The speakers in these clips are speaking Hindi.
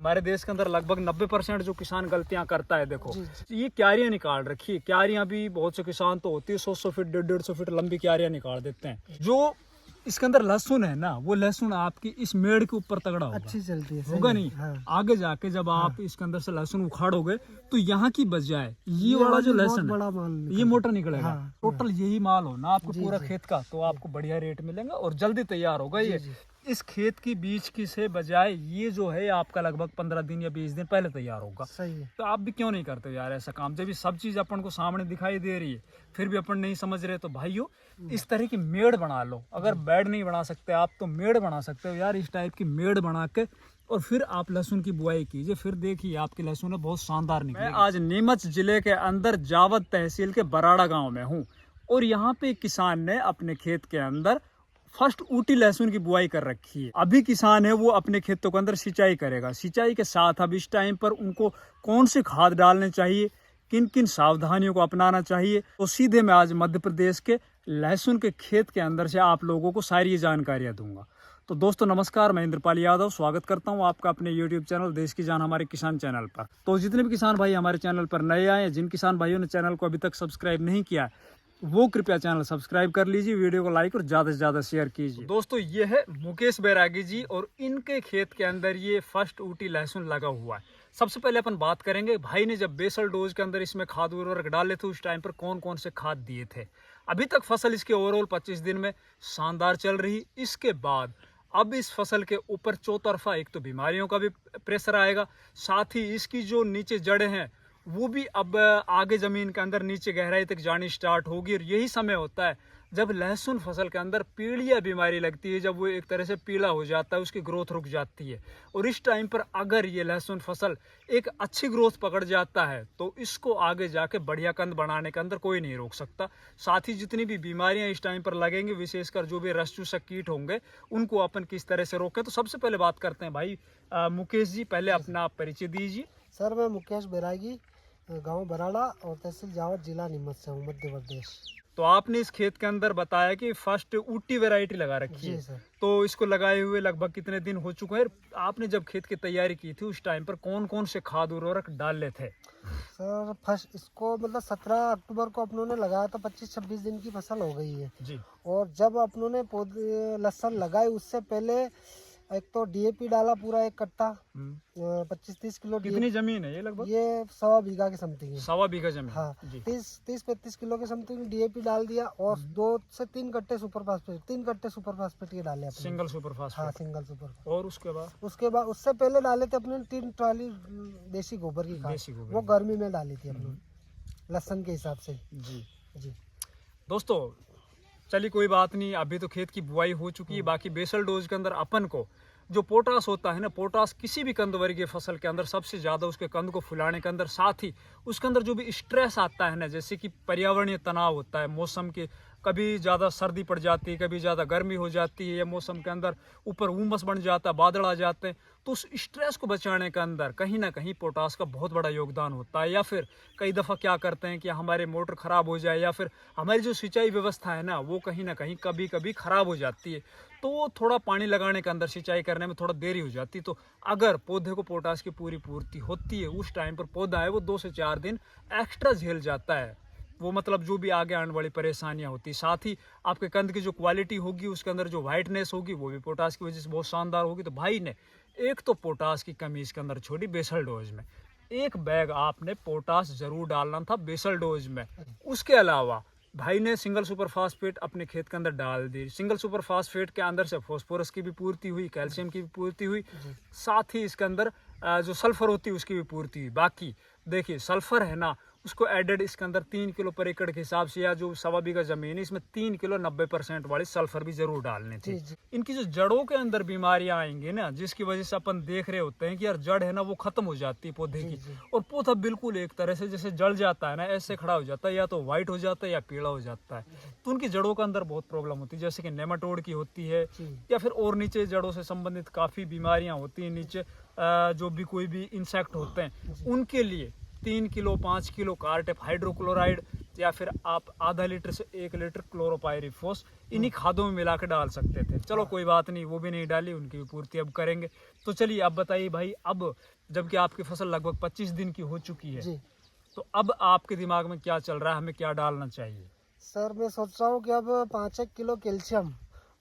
हमारे देश के अंदर लगभग 90% जो किसान गलतियां करता है, देखो ये क्यारियां निकाल रखी है। क्यारियां भी बहुत से किसान तो होती है 100 फीट 150 फीट लंबी क्यारियां निकाल देते हैं। जो इसके अंदर लहसुन है ना, वो लहसुन आपकी इस मेड़ के ऊपर तगड़ा होगा, अच्छी चलती है, होगा नहीं। हाँ। आगे जाके जब आप इसके अंदर से लहसुन उखाड़ोगे तो यहाँ की बजाय ये वाला जो लहसुन है ये मोटा निकलेगा। टोटल यही माल हो ना आपको पूरा खेत का, तो आपको बढ़िया रेट मिलेगा और जल्दी तैयार होगा। ये इस खेत की बीज की से बजाय ये जो है आपका लगभग 15 दिन या 20 दिन पहले तैयार होगा। सही है। तो आप भी क्यों नहीं करते यार ऐसा काम? जब ये सब चीज अपन को सामने दिखाई दे रही है फिर भी अपन नहीं समझ रहे, तो भाइयों इस तरह की मेड़ बना लो। अगर बेड नहीं बना सकते आप तो मेड़ बना सकते हो यार। इस टाइप की मेड़ बना के और फिर आप लहसुन की बुआई कीजिए, फिर देखिए आपकी लहसुन बहुत शानदार निकलेगी। मैं आज नीमच जिले के अंदर जावद तहसील के बराड़ा गाँव में हूँ और यहाँ पे किसान ने अपने खेत के अंदर फर्स्ट ऊटी लहसुन की बुआई कर रखी है। अभी किसान है वो अपने खेतों के अंदर सिंचाई करेगा। सिंचाई के साथ अब इस टाइम पर उनको कौन से खाद डालने चाहिए, किन किन सावधानियों को अपनाना चाहिए, तो सीधे मैं आज मध्य प्रदेश के लहसुन के खेत के अंदर से आप लोगों को सारी ये जानकारियां दूंगा। तो दोस्तों नमस्कार, मैं इंद्रपाल यादव स्वागत करता हूं आपका अपने YouTube चैनल देश की जान हमारे किसान चैनल पर। तो जितने भी किसान भाई हमारे चैनल पर नए आए हैं, जिन किसान भाइयों ने चैनल को अभी तक सब्सक्राइब नहीं किया वो कृपया चैनल सब्सक्राइब कर लीजिए, वीडियो को लाइक और ज़्यादा से ज़्यादा शेयर कीजिए। दोस्तों ये है मुकेश बैरागी जी और इनके खेत के अंदर ये फर्स्ट ऊटी लहसुन लगा हुआ है। सबसे पहले अपन बात करेंगे भाई ने जब बेसल डोज के अंदर इसमें खाद उर्वरक डाले थे उस टाइम पर कौन कौन से खाद दिए थे। अभी तक फसल इसके ओवरऑल 25 दिन में शानदार चल रही। इसके बाद अब इस फसल के ऊपर चौतरफा एक तो बीमारियों का भी प्रेशर आएगा, साथ ही इसकी जो नीचे जड़ें हैं वो भी अब आगे जमीन के अंदर नीचे गहराई तक जानी स्टार्ट होगी। और यही समय होता है जब लहसुन फसल के अंदर पीलिया बीमारी लगती है, जब वो एक तरह से पीला हो जाता है, उसकी ग्रोथ रुक जाती है। और इस टाइम पर अगर ये लहसुन फसल एक अच्छी ग्रोथ पकड़ जाता है तो इसको आगे जाके बढ़िया कंद बनाने के अंदर कोई नहीं रोक सकता। साथ ही जितनी भी बीमारियां इस टाइम पर लगेंगी, विशेषकर जो भी रस चूसक कीट होंगे, उनको अपन किस तरह से रोकें। तो सबसे पहले बात करते हैं भाई मुकेश जी, पहले अपना परिचय दीजिए। सर मैं मुकेश बैरागी, गांव बराड़ा और तहसील जावद, जिला नीमच से हूँ, मध्य प्रदेश। तो आपने इस खेत के अंदर बताया कि फर्स्ट ऊटी वैरायटी लगा रखी है, सर। तो इसको लगाए हुए लगभग कितने दिन हो चुके हैं? आपने जब खेत की तैयारी की थी उस टाइम पर कौन कौन से खाद उर्वरक डाले थे? सर फर्स्ट इसको मतलब 17 अक्टूबर को अपनों ने लगाया तो 25-26 दिन की फसल हो गई है जी। और जब अपनों ने पौधे लहसुन लगाए उससे पहले एक तो डीएपी डाला पूरा 1 कट्टा, 25-30 किलो। कितनी जमीन है ये? लगभग ये 1.25 बीघा के समथिंग है। 1.25 बीघा जमीन। हाँ, जी। 30-35 किलो के समथिंग डीएपी डाल दिया और 2 से 3 कट्टे सुपर फास्फेट, 3 कट्टे सुपर फास्फेट के डाले अपने। सिंगल सुपर हाँ, फास्फेट। Single super. और उसके बाद उससे पहले डाले थे अपने 3 ट्राली देसी गोबर की खाद, देसी गोबर। वो गर्मी में डाली थी अपने लहसुन के हिसाब से। जी जी दोस्तों, चलिए कोई बात नहीं, अभी तो खेत की बुआई हो चुकी है। बाकी बेसल डोज के अंदर अपन को जो पोटास होता है ना, पोटास किसी भी कंद वर्गीय फसल के अंदर सबसे ज़्यादा उसके कंद को फुलाने के अंदर, साथ ही उसके अंदर जो भी स्ट्रेस आता है ना, जैसे कि पर्यावरणीय तनाव होता है, मौसम के कभी ज़्यादा सर्दी पड़ जाती है, कभी ज़्यादा गर्मी हो जाती है, या मौसम के अंदर ऊपर उमस बन जाता है, बादल आ जाते हैं, तो उस स्ट्रेस को बचाने के अंदर कहीं ना कहीं पोटास का बहुत बड़ा योगदान होता है। या फिर कई दफ़ा क्या करते हैं कि हमारे मोटर ख़राब हो जाए या फिर हमारी जो सिंचाई व्यवस्था है ना वो कहीं ना कहीं कभी कभी ख़राब हो जाती है, तो वो थोड़ा पानी लगाने के अंदर सिंचाई करने में थोड़ा देरी हो जाती है। तो अगर पौधे को पोटास की पूरी पूर्ति होती है उस टाइम पर पौधा है वो 2 से 4 दिन एक्स्ट्रा झेल जाता है, वो मतलब जो भी आगे आने वाली परेशानियां होती। साथ ही आपके कंद की जो क्वालिटी होगी उसके अंदर जो वाइटनेस होगी वो भी पोटास की वजह से बहुत शानदार होगी। तो भाई ने एक तो पोटास की कमी इसके अंदर छोड़ी बेसल डोज में, 1 बैग आपने पोटास जरूर डालना था बेसल डोज में। उसके अलावा भाई ने सिंगल सुपर फास्फेट अपने खेत के अंदर डाल दी। सिंगल सुपर फास्फेट के अंदर से फास्फोरस की भी पूर्ति हुई, कैल्शियम की भी पूर्ति हुई, साथ ही इसके अंदर जो सल्फर होती है उसकी भी पूर्ति हुई। बाकी देखिए सल्फर है ना, उसको एडेड इसके अंदर 3 किलो पर एकड़ के हिसाब से, या जो 1.25 बीघा जमीन है इसमें 3 किलो 90% वाली सल्फर भी जरूर डालने थे। इनकी जो जड़ों के अंदर बीमारियां आएंगी ना, जिसकी वजह से अपन देख रहे होते हैं कि यार जड़ है ना वो खत्म हो जाती है पौधे की, और पौधा बिल्कुल एक तरह से जैसे जल जाता है ना, ऐसे खड़ा हो जाता है, या तो व्हाइट हो जाता है या पीला हो जाता है। तो उनकी जड़ों के अंदर बहुत प्रॉब्लम होती है, जैसे कि नेमाटोड की होती है, या फिर और नीचे जड़ों से संबंधित काफी बीमारियां होती हैं। नीचे जो भी कोई भी इंसेक्ट होते हैं उनके लिए 3 किलो 5 किलो कार्टेप हाइड्रोक्लोराइड या फिर आप आधा लीटर से 1 लीटर क्लोरोपाइरीफॉस इन्हीं खादों में मिला के डाल सकते थे। चलो कोई बात नहीं, वो भी नहीं डाली, उनकी भी पूर्ति अब करेंगे। तो चलिए अब बताइए भाई, अब जबकि आपकी फसल लगभग 25 दिन की हो चुकी है, तो अब आपके दिमाग में क्या चल रहा है, हमें क्या डालना चाहिए? सर मैं सोच रहा हूँ कि अब 5 किलो कैल्शियम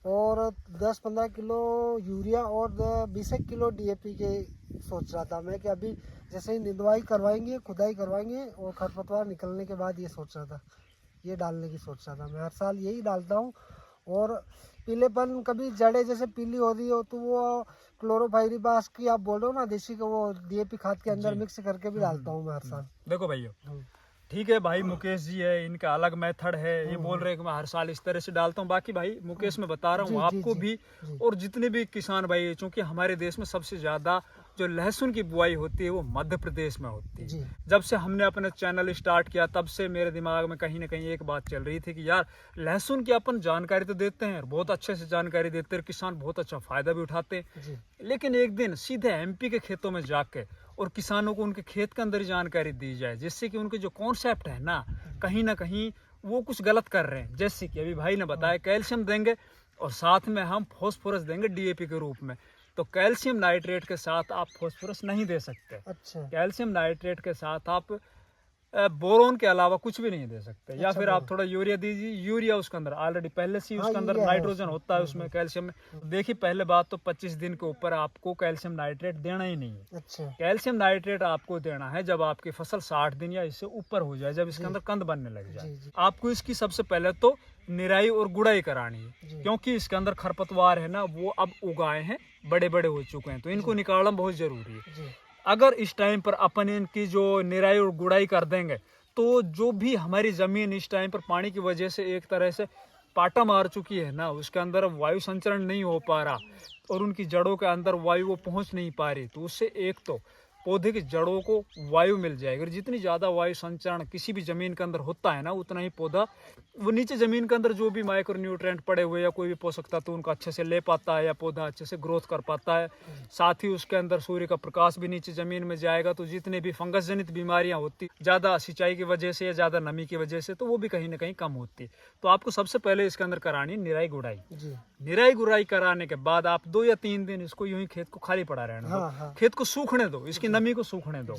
और 10-15 किलो यूरिया और 20 किलो डीएपी के सोच रहा था मैं, कि अभी जैसे ही निंदवाई करवाएंगे, खुदाई करवाएंगे और खरपतवार निकलने के बाद ये सोच रहा था, ये डालने की सोच रहा था। मैं हर साल यही डालता हूँ। और पीलेपन, कभी जड़ें जैसे पीली हो रही हो तो वो क्लोरोपाइरीफॉस की आप बोल रहे हो ना, देसी का, वो डीएपी खाद के अंदर मिक्स करके भी डालता हूँ मैं हर साल। देखो भैया, ठीक है भाई, मुकेश जी है, इनका अलग मेथड है, ये बोल रहे हैं कि मैं हर साल इस तरह से डालता हूँ। बाकी भाई मुकेश मैं बता रहा हूँ आपको भी और जितने भी किसान भाई है, चूंकि हमारे देश में सबसे ज्यादा जो लहसुन की बुआई होती है वो मध्य प्रदेश में होती है। जब से हमने अपना चैनल स्टार्ट किया तब से मेरे दिमाग में कहीं ना कहीं एक बात चल रही थी कि यार लहसुन की अपन जानकारी तो देते हैं, बहुत अच्छे से जानकारी देते हैं, किसान बहुत अच्छा फायदा भी उठाते हैं, लेकिन एक दिन सीधे एमपी के खेतों में जाके और किसानों को उनके खेत के अंदर जानकारी दी जाए, जिससे कि उनके जो कॉन्सेप्ट है ना कहीं वो कुछ गलत कर रहे हैं। जैसे कि अभी भाई ने बताया कैल्शियम देंगे और साथ में हम फास्फोरस देंगे डीएपी के रूप में, तो कैल्शियम नाइट्रेट के साथ आप फास्फोरस नहीं दे सकते। अच्छा। कैल्शियम नाइट्रेट के साथ आप बोरोन के अलावा कुछ भी नहीं दे सकते। या फिर आप थोड़ा यूरिया दीजिए, यूरिया उसके अंदर ऑलरेडी पहले से उसके अंदर नाइट्रोजन होता है, उसमें कैल्शियम में। देखिए पहले बात तो 25 दिन के ऊपर आपको कैल्शियम नाइट्रेट देना ही नहीं है। अच्छा। कैल्शियम नाइट्रेट आपको देना है जब आपकी फसल 60 दिन या इससे ऊपर हो जाए, जब इसके अंदर कंद बनने लग जाए। आपको इसकी सबसे पहले तो निराई और गुड़ाई करानी है, क्योंकि इसके अंदर खरपतवार है ना वो अब उगाए हैं, बड़े बड़े हो चुके हैं, तो इनको निकालना बहुत जरूरी है। अगर इस टाइम पर अपन इनकी जो निराई और गुड़ाई कर देंगे तो जो भी हमारी जमीन इस टाइम पर पानी की वजह से एक तरह से पाटा मार चुकी है ना, उसके अंदर वायु संचरण नहीं हो पा रहा और उनकी जड़ों के अंदर वायु वो पहुंच नहीं पा रही, तो उससे एक तो पौधे की जड़ों को वायु मिल जाएगी। और जितनी ज़्यादा वायु संचरण किसी भी ज़मीन के अंदर होता है ना, उतना ही पौधा वो नीचे ज़मीन के अंदर जो भी माइक्रो न्यूट्रिएंट पड़े हुए या कोई भी पोषक तत्व उनका अच्छे से ले पाता है या पौधा अच्छे से ग्रोथ कर पाता है। साथ ही उसके अंदर सूर्य का प्रकाश भी नीचे ज़मीन में जाएगा, तो जितने भी फंगस जनित बीमारियां होती ज़्यादा सिंचाई की वजह से या ज़्यादा नमी की वजह से, तो वो भी कहीं ना कहीं कम होती है। तो आपको सबसे पहले इसके अंदर करानी निराई गुड़ाई। निराई गुड़ाई कराने के बाद आप 2 या 3 दिन इसको यूं ही खेत को खाली पड़ा रहने दो, खेत को सूखने दो, इसकी नमी को सूखने दो।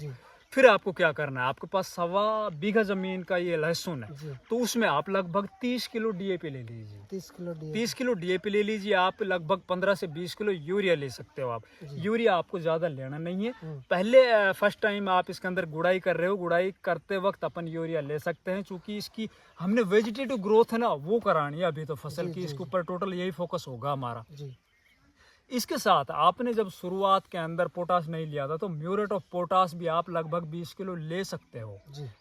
फिर आपको क्या करना है, आपके पास 1.25 बीघा जमीन का ये लहसुन है, तो उसमें आप लगभग 30 किलो डीएपी ले लीजिए। 30 किलो डीएपी ले लीजिए। आप लगभग 15 से 20 किलो यूरिया ले सकते हो। आप यूरिया आपको ज्यादा लेना नहीं है। पहले फर्स्ट टाइम आप इसके अंदर गुड़ाई कर रहे हो, गुड़ाई करते वक्त अपन यूरिया ले सकते हैं, क्योंकि इसकी हमने वेजिटेटिव ग्रोथ है ना वो करानी है अभी तो फसल की, इसके ऊपर टोटल यही फोकस होगा हमारा। इसके साथ आपने जब शुरुआत के अंदर पोटास नहीं लिया था, तो म्यूरेट ऑफ पोटास भी आप लगभग 20 किलो ले सकते हो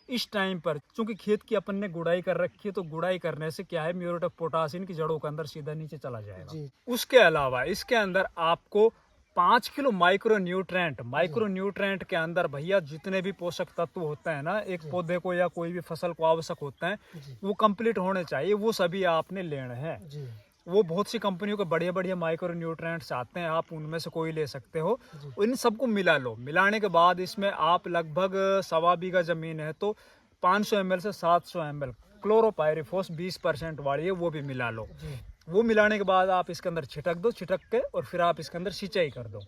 इस टाइम पर, क्योंकि खेत की अपन ने गुड़ाई कर रखी है, तो गुड़ाई करने से क्या है, म्यूरेट ऑफ पोटास इनकी जड़ों के अंदर सीधा नीचे चला जाएगा। उसके अलावा इसके अंदर आपको 5 किलो माइक्रो न्यूट्रेंट के अंदर भैया जितने भी पोषक तत्व होते हैं ना एक पौधे को या कोई भी फसल को आवश्यक होते हैं, वो कंप्लीट होने चाहिए, वो सभी आपने लेने हैं। वो बहुत सी कंपनियों के बढ़िया बढ़िया माइक्रो न्यूट्रिएंट्स आते हैं, आप उनमें से कोई ले सकते हो। इन सबको मिला लो। मिलाने के बाद इसमें आप लगभग 1.25 बीघा जमीन है तो 500 ml से 700 ml क्लोरोपाइरीफॉस 20% वाली है, वो भी मिला लो। वो मिलाने के बाद आप इसके अंदर छिटक दो, छिटक के और फिर आप इसके अंदर सिंचाई कर दो।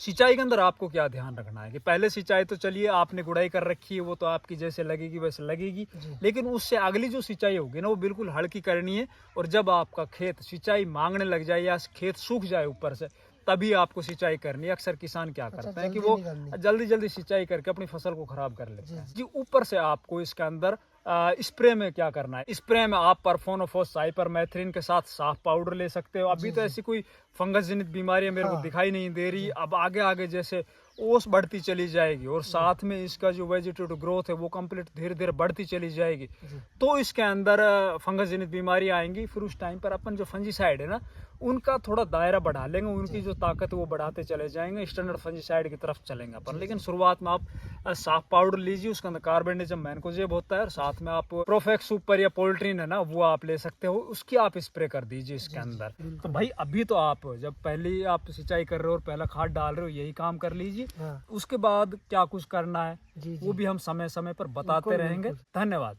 सिंचाई के अंदर आपको क्या ध्यान रखना है कि पहले सिंचाई तो चलिए आपने गुड़ाई कर रखी है, वो तो आपकी जैसे लगेगी वैसे लगेगी, लेकिन उससे अगली जो सिंचाई होगी ना वो बिल्कुल हल्की करनी है। और जब आपका खेत सिंचाई मांगने लग जाए या खेत सूख जाए ऊपर से, तभी आपको सिंचाई करनी है। अक्सर किसान क्या करते हैं कि वो जल्दी जल्दी सिंचाई करके अपनी फसल को खराब कर लेते हैं जी। ऊपर से आपको इसके अंदर स्प्रे में क्या करना है, स्प्रे में आप परफोनोफॉस साइपरमेथ्रिन के साथ साफ पाउडर ले सकते हो। अभी तो ऐसी कोई फंगस जनित बीमारियां मेरे को दिखाई नहीं दे रही। अब आगे आगे जैसे ओस बढ़ती चली जाएगी और साथ में इसका जो वेजिटेटिव ग्रोथ है वो कंप्लीट धीरे धीरे बढ़ती चली जाएगी, तो इसके अंदर फंगस जनित बीमारियां आएंगी। फिर उस टाइम पर अपन जो फंजीसाइड है ना उनका थोड़ा दायरा बढ़ा लेंगे, उनकी जो ताकत है वो बढ़ाते चले जाएंगे, स्टैंडर्ड फंजीसाइड की तरफ चलेंगे अपन। लेकिन शुरुआत में आप साफ पाउडर लीजिए, उसके अंदर कार्बेंडिजम मैनकोजेब होता है और साथ में आप प्रोफेक्स सुपर या पोल्ट्रीन है ना वो आप ले सकते हो, उसकी आप स्प्रे कर दीजिए इसके अंदर। तो भाई अभी तो आप आप जब पहली आप सिंचाई कर रहे हो और पहला खाद डाल रहे हो यही काम कर लीजिए। हाँ उसके बाद क्या कुछ करना है जी वो जी भी हम समय समय पर बताते बिल्कुल, रहेंगे। बिल्कुल। धन्यवाद।